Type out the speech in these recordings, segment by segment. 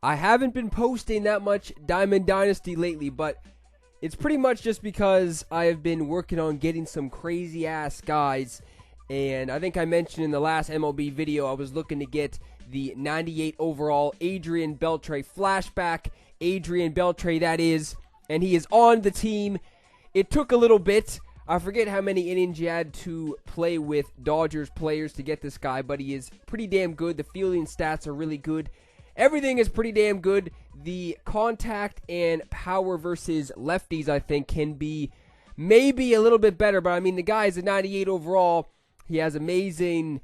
I haven't been posting that much Diamond Dynasty lately, but it's pretty much just because I have been working on getting some crazy ass guys. And I think I mentioned in the last MLB video I was looking to get the 98 overall Adrian Beltre, flashback Adrian Beltre that is, and he is on the team. It took a little bit. I forget how many innings you had to play with Dodgers players to get this guy, but he is pretty damn good. The fielding stats are really good. Everything is pretty damn good. The contact and power versus lefties, I think, can be maybe a little bit better, but I mean, the guy is a 98 overall. He has amazing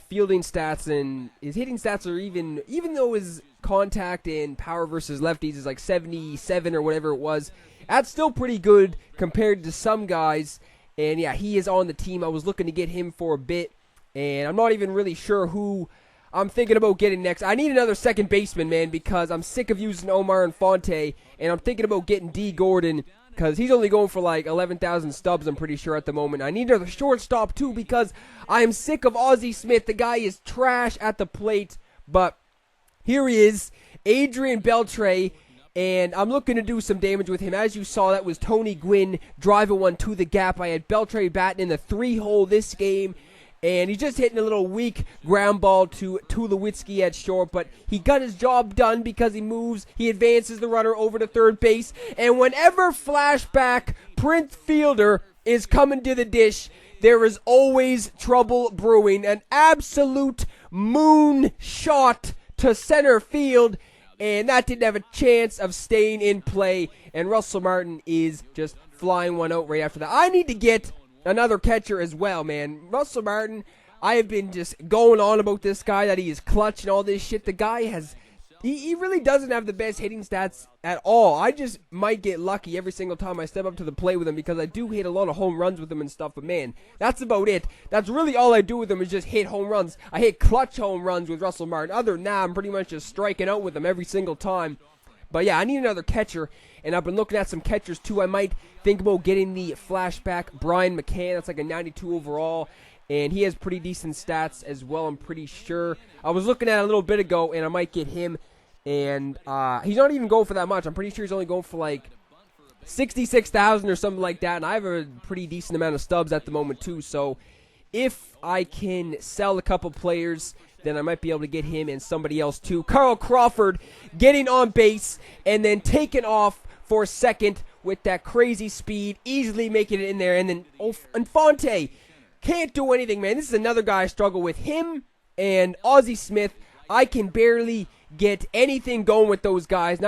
fielding stats, and his hitting stats are even though his contact and power versus lefties is like 77 or whatever it was, that's still pretty good compared to some guys. And yeah, he is on the team. I was looking to get him for a bit, and I'm not even really sure who I'm thinking about getting next. I need another second baseman, man, because I'm sick of using Omar Infante, and I'm thinking about getting D. Gordon, because he's only going for like 11,000 stubs, I'm pretty sure, at the moment. I need another shortstop, too, because I am sick of Ozzie Smith. The guy is trash at the plate, but here he is, Adrian Beltre, and I'm looking to do some damage with him. As you saw, that was Tony Gwynn driving one to the gap. I had Beltre batting in the 3-hole this game, and he's just hitting a little weak ground ball to Tulowitzki at short, but he got his job done because he moves, he advances the runner over to third base, and whenever flashback Prince Fielder is coming to the dish, there is always trouble brewing. An absolute moon shot to center field, and that didn't have a chance of staying in play, and Russell Martin is just flying one out right after that. I need to get another catcher as well, man. Russell Martin, I have been just going on about this guy, that he is clutch and all this shit. The guy has, he really doesn't have the best hitting stats at all. I just might get lucky every single time I step up to the plate with him, because I do hit a lot of home runs with him and stuff, but man, that's about it. That's really all I do with him, is just hit home runs. I hit clutch home runs with Russell Martin. Other than that, I'm pretty much just striking out with him every single time. But yeah, I need another catcher, and I've been looking at some catchers too. I might think about getting the flashback Brian McCann. That's like a 92 overall, and he has pretty decent stats as well, I'm pretty sure. I was looking at it a little bit ago, and I might get him, and he's not even going for that much. I'm pretty sure he's only going for like 66,000 or something like that, and I have a pretty decent amount of stubs at the moment too, so if I can sell a couple players, then I might be able to get him and somebody else too. Carl Crawford getting on base and then taking off for second with that crazy speed, easily making it in there. And then Infante can't do anything, man. This is another guy I struggle with. Him and Ozzie Smith, I can barely get anything going with those guys. And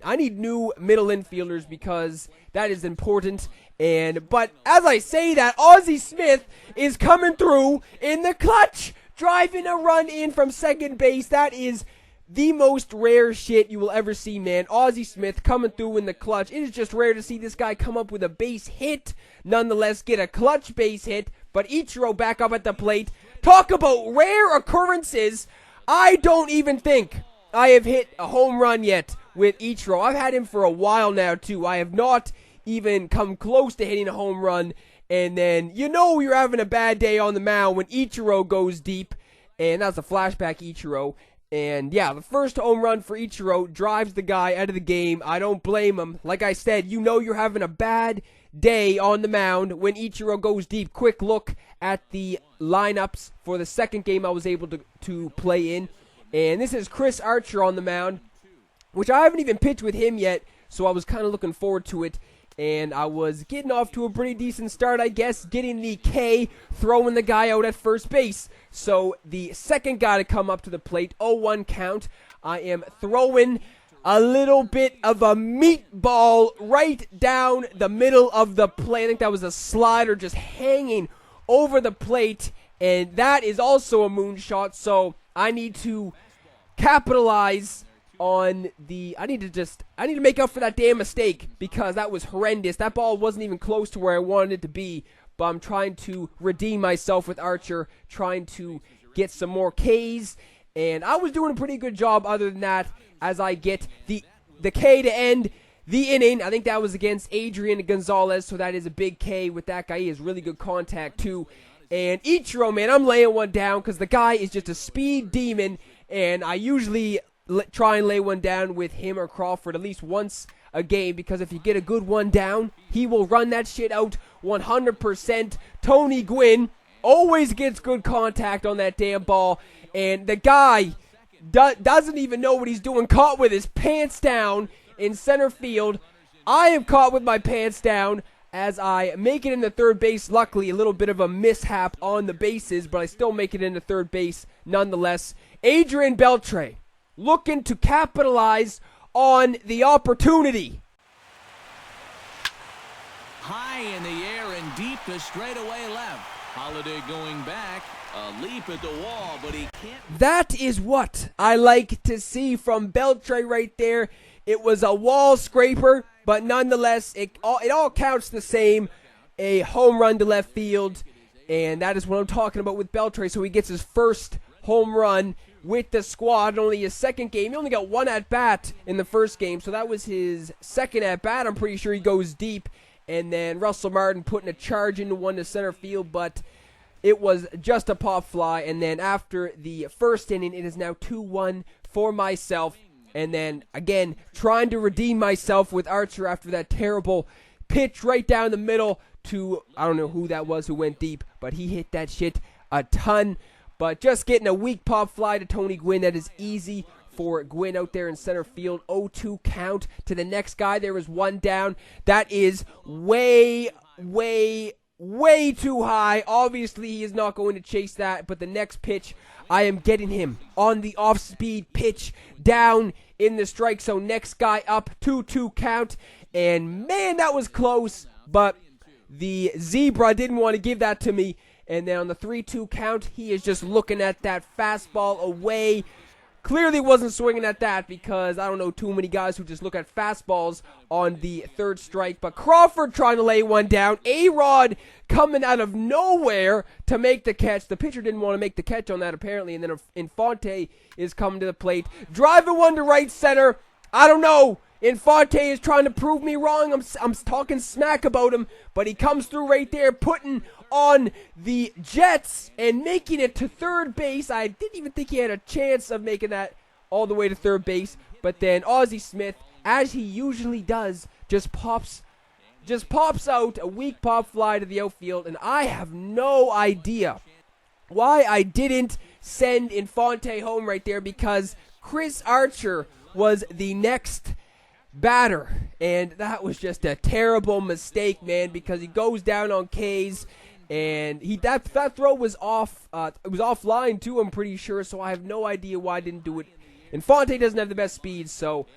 I need new middle infielders, because that is important. But as I say that, Ozzie Smith is coming through in the clutch, driving a run in from second base. That is the most rare shit you will ever see, man. Ozzie Smith coming through in the clutch. It is just rare to see this guy come up with a base hit, nonetheless get a clutch base hit. But Ichiro back up at the plate. Talk about rare occurrences. I don't even think I have hit a home run yet with Ichiro. I've had him for a while now too. I have not even come close to hitting a home run. And then, you know, you're having a bad day on the mound when Ichiro goes deep. And that's a flashback Ichiro. And yeah, the first home run for Ichiro drives the guy out of the game. I don't blame him. Like I said, you know you're having a bad day on the mound when Ichiro goes deep. Quick look at the lineups for the second game I was able to play in. And this is Chris Archer on the mound, which I haven't even pitched with him yet. So I was kind of looking forward to it. And I was getting off to a pretty decent start, I guess, getting the K, throwing the guy out at first base. So the second guy to come up to the plate, 0-1 count. I am throwing a little bit of a meatball right down the middle of the plate. I think that was a slider just hanging over the plate. And that is also a moonshot, so I need to capitalize on the, I need to make up for that damn mistake, because that was horrendous. That ball wasn't even close to where I wanted it to be, but I'm trying to redeem myself with Archer, trying to get some more Ks, and I was doing a pretty good job other than that, as I get the K to end the inning. I think that was against Adrian Gonzalez, so that is a big K with that guy. He has really good contact too. And Ichiro, man, I'm laying one down because the guy is just a speed demon, and I usually try and lay one down with him or Crawford at least once a game, because if you get a good one down, he will run that shit out 100%. Tony Gwynn always gets good contact on that damn ball, and the guy doesn't even know what he's doing, caught with his pants down in center field. I am caught with my pants down as I make it into third base. Luckily, a little bit of a mishap on the bases, but I still make it into third base nonetheless. Adrian Beltre looking to capitalize on the opportunity. High in the air and deep to straightaway left. Holiday going back. A leap at the wall, but he can't. That is what I like to see from Beltre right there. It was a wall scraper, but nonetheless, it all counts the same. A home run to left field, and that is what I'm talking about with Beltre. So he gets his first home run with the squad, only his second game. He only got one at-bat in the first game, so that was his second at-bat. I'm pretty sure he goes deep. And then Russell Martin putting a charge into one to center field, but it was just a pop fly. And then after the first inning, it is now 2-1 for myself. And then, again, trying to redeem myself with Archer after that terrible pitch right down the middle to, I don't know who that was who went deep, but he hit that shit a ton. But just getting a weak pop fly to Tony Gwynn, that is easy for Gwynn out there in center field. 0-2 count to the next guy. There is one down. That is way too high. Obviously, he is not going to chase that, but the next pitch, I am getting him on the off-speed pitch down in the strike zone. Next guy up, 2-2 count, and man, that was close, but the Zebra didn't want to give that to me. And then on the 3-2 count, he is just looking at that fastball away. Clearly wasn't swinging at that, because I don't know too many guys who just look at fastballs on the third strike. But Crawford trying to lay one down. A-Rod coming out of nowhere to make the catch. The pitcher didn't want to make the catch on that apparently. And then Infante is coming to the plate. Driving one to right center. I don't know. Infante is trying to prove me wrong. I'm talking smack about him. But he comes through right there, putting on the Jets and making it to third base. I didn't even think he had a chance of making that all the way to third base. But then Ozzie Smith, as he usually does, just pops out a weak pop fly to the outfield. And I have no idea why I didn't send Infante home right there, because Chris Archer was the next batter, and that was just a terrible mistake, man, because he goes down on K's, and that throw was off. It was offline too, I'm pretty sure. So I have no idea why I didn't do it. Infante doesn't have the best speed, so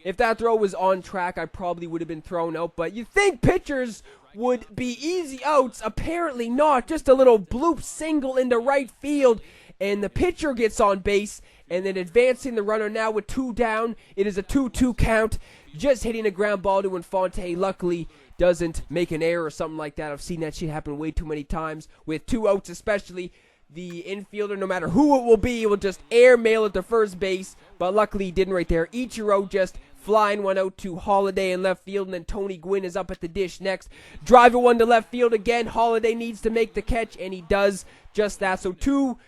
if that throw was on track, I probably would have been thrown out. But you think pitchers would be easy outs? Apparently not. Just a little bloop single into right field, and the pitcher gets on base. And then advancing the runner now with two down. It is a 2-2 count. Just hitting a ground ball to Infante. Luckily, doesn't make an error or something like that. I've seen that shit happen way too many times. With two outs especially, the infielder, no matter who it will be, will just airmail it to first base. But luckily, he didn't right there. Ichiro just flying one out to Holiday in left field. And then Tony Gwynn is up at the dish next. Driving one to left field again. Holiday needs to make the catch, and he does just that. So two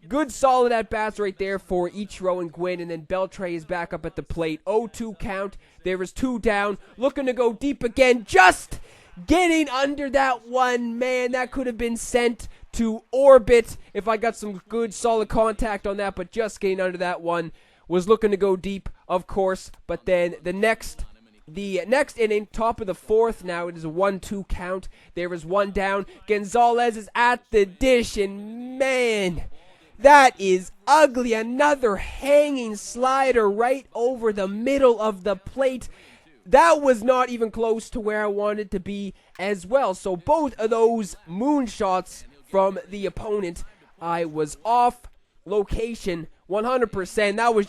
good solid at-bats right there for Ichiro and Gwynn. And then Beltre is back up at the plate. 0-2 count. There is two down. Looking to go deep again. Just getting under that one. Man, that could have been sent to orbit if I got some good solid contact on that. But just getting under that one. Was looking to go deep, of course. But then the next inning, top of the fourth now, it is a 1-2 count. There is one down. Gonzalez is at the dish, and man, that is ugly. Another hanging slider right over the middle of the plate. That was not even close to where I wanted to be as well. So both of those moonshots from the opponent, I was off location 100%. That was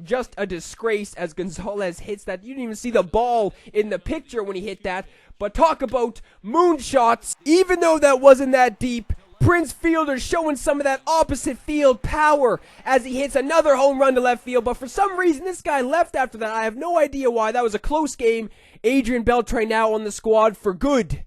just a disgrace as Gonzalez hits that. You didn't even see the ball in the picture when he hit that. But talk about moonshots. Even though that wasn't that deep, Prince Fielder showing some of that opposite field power as he hits another home run to left field. But for some reason, this guy left after that. I have no idea why. That was a close game. Adrian Beltre now on the squad for good.